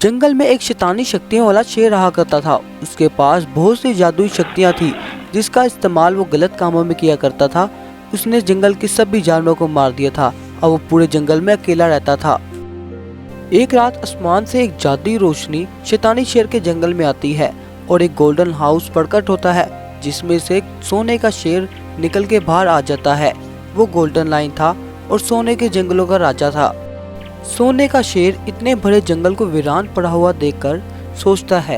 जंगल में एक शैतानी शक्तियों वाला शेर रहा करता था। उसके पास बहुत सी जादुई शक्तियाँ थी जिसका इस्तेमाल वो गलत कामों में किया करता था। उसने जंगल के सभी जानवरों को मार दिया था और वो पूरे जंगल में अकेला रहता था। एक रात आसमान से एक जादुई रोशनी शैतानी शेर के जंगल में आती है और एक गोल्डन हाउस प्रकट होता है जिसमें से एक सोने का शेर निकल के बाहर आ जाता है। वो गोल्डन लायन था और सोने के जंगलों का राजा था। सोने का शेर इतने बड़े जंगल को वीरान पड़ा हुआ देखकर सोचता है,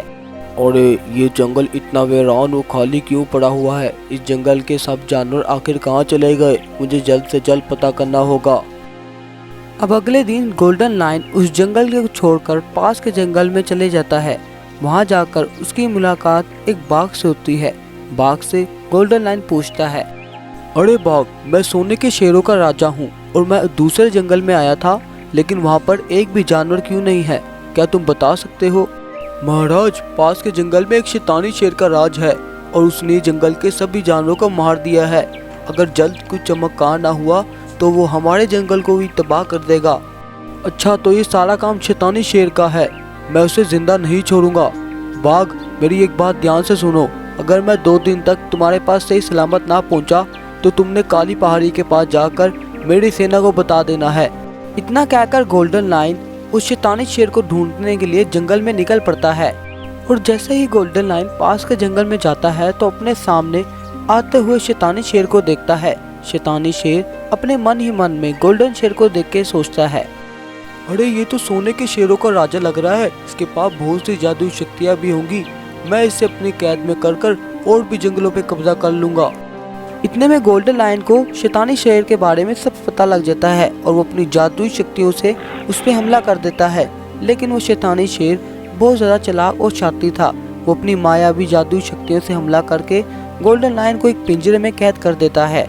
अरे ये जंगल इतना वीरान और खाली क्यों पड़ा हुआ है? इस जंगल के सब जानवर आखिर कहाँ चले गए? मुझे जल्द से जल्द पता करना होगा। अब अगले दिन गोल्डन लायन उस जंगल को छोड़कर पास के जंगल में चले जाता है। वहाँ जाकर उसकी मुलाकात एक बाघ से होती है। बाघ से गोल्डन लायन पूछता है, अरे बाघ, मैं सोने के शेरों का राजा हूँ और मैं दूसरे जंगल में आया था, लेकिन वहाँ पर एक भी जानवर क्यों नहीं है? क्या तुम बता सकते हो? महाराज, पास के जंगल में एक शैतानी शेर का राज है और उसने जंगल के सभी जानवरों को मार दिया है। अगर जल्द कुछ चमत्कार ना हुआ तो वो हमारे जंगल को भी तबाह कर देगा। अच्छा, तो ये सारा काम शैतानी शेर का है, मैं उसे जिंदा नहीं छोड़ूंगा। बाघ, मेरी एक बात ध्यान से सुनो, अगर मैं 2 दिन तक तुम्हारे पास सही सलामत ना पहुंचा तो तुमने काली पहाड़ी के पास जाकर मेरी सेना को बता देना है। इतना कहकर गोल्डन लायन उस शैतानी शेर को ढूंढने के लिए जंगल में निकल पड़ता है। और जैसे ही गोल्डन लायन पास के जंगल में जाता है तो अपने सामने आते हुए शैतानी शेर को देखता है। शैतानी शेर अपने मन ही मन में गोल्डन शेर को देख के सोचता है, अरे ये तो सोने के शेरों का राजा लग रहा है, इसके पास बहुत सी जादुई शक्तियाँ भी होंगी। मैं इसे अपनी कैद में कर और भी जंगलों पे कब्जा कर लूंगा। इतने में गोल्डन लायन को शैतानी शेर के बारे में सब पता लग जाता है और वो अपनी जादुई शक्तियों से उस पर हमला कर देता है। लेकिन वो शैतानी शेर बहुत ज़्यादा चालाक और शातिर था। वो अपनी मायावी जादुई शक्तियों से हमला करके गोल्डन लायन को एक पिंजरे में कैद कर देता है।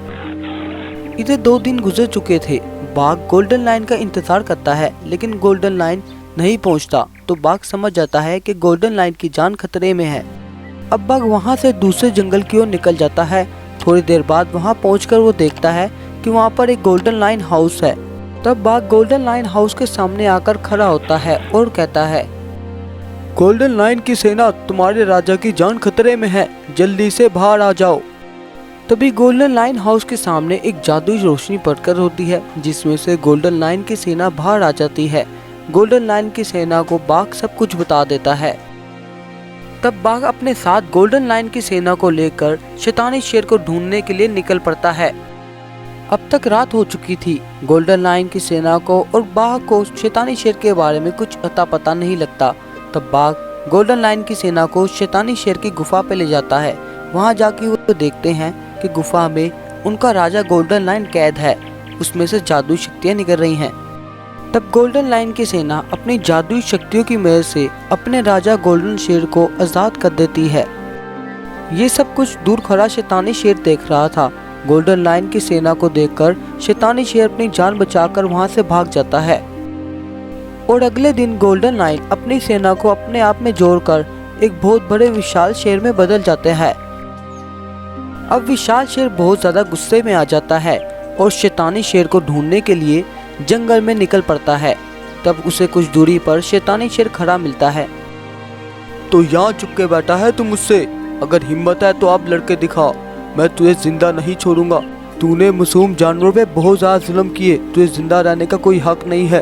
इधर 2 दिन गुजर चुके थे। बाघ गोल्डन लायन का इंतजार करता है लेकिन गोल्डन लायन नहीं पहुंचता, तो बाघ समझ जाता है कि गोल्डन लायन की जान खतरे में है। अब बाघ वहां से दूसरे जंगल की ओर निकल जाता है। थोड़ी देर बाद वहां पहुंचकर वो देखता है कि वहां पर एक गोल्डन लायन हाउस है। तब बाघ गोल्डन लायन हाउस के सामने आकर खड़ा होता है और कहता है, गोल्डन लायन की सेना, तुम्हारे राजा की जान खतरे में है, जल्दी से बाहर आ जाओ। तभी गोल्डन लायन हाउस के सामने एक जादुई रोशनी प्रकट होती है जिसमें से गोल्डन लायन की सेना बाहर आ जाती है। गोल्डन लायन की सेना को बाघ सब कुछ बता देता है। तब बाघ अपने साथ गोल्डन लायन की सेना को लेकर शैतानी शेर को ढूंढने के लिए निकल पड़ता है। अब तक रात हो चुकी थी। गोल्डन लायन की सेना को और बाघ को शैतानी शेर के बारे में कुछ अता पता नहीं लगता। तब बाघ गोल्डन लायन की सेना को शैतानी शेर की गुफा पे ले जाता है। वहां जाके वो देखते हैं कि गुफा में उनका राजा गोल्डन लायन कैद है, उसमें से जादुई शक्तियाँ निकल रही हैं। तब गोल्डन लायन की सेना अपनी जादुई शक्तियों की मदद से अपने राजा गोल्डन शेर को आजाद कर देती है। ये सब कुछ दूर खड़ा शैतानी शेर देख रहा था। गोल्डन लायन की सेना को देखकर शैतानी शेर अपनी जान बचाकर वहां से भाग जाता है। और अगले दिन गोल्डन लायन अपनी सेना को अपने आप में जोड़कर एक बहुत बड़े विशाल शेर में बदल जाते हैं। अब विशाल शेर बहुत ज्यादा गुस्से में आ जाता है और शैतानी शेर को ढूंढने के लिए जंगल में निकल पड़ता है। तब उसे कुछ दूरी पर शैतानी शेर खड़ा मिलता है। तो यहाँ चुप के बैठा है तू मुझसे? अगर हिम्मत है तो आप लड़के दिखा, मैं तुझे जिंदा नहीं छोड़ूंगा। तूने मासूम जानवरों पे बहुत ज्यादा जुल्म किए, तुझे जिंदा रहने का कोई हक नहीं है।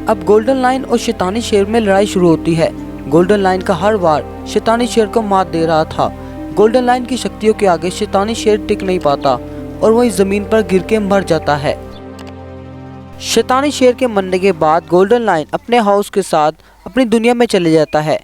अब गोल्डन लायन और शैतानी शेर में लड़ाई शुरू होती है। गोल्डन लायन का हर बार शैतानी शेर को मात दे रहा था। गोल्डन लायन की शक्तियों के आगे शैतानी शेर टिक नहीं पाता और वही जमीन पर गिर के मर जाता है। शैतानी शेर के मरने के बाद गोल्डन लायन अपने हाउस के साथ अपनी दुनिया में चले जाता है।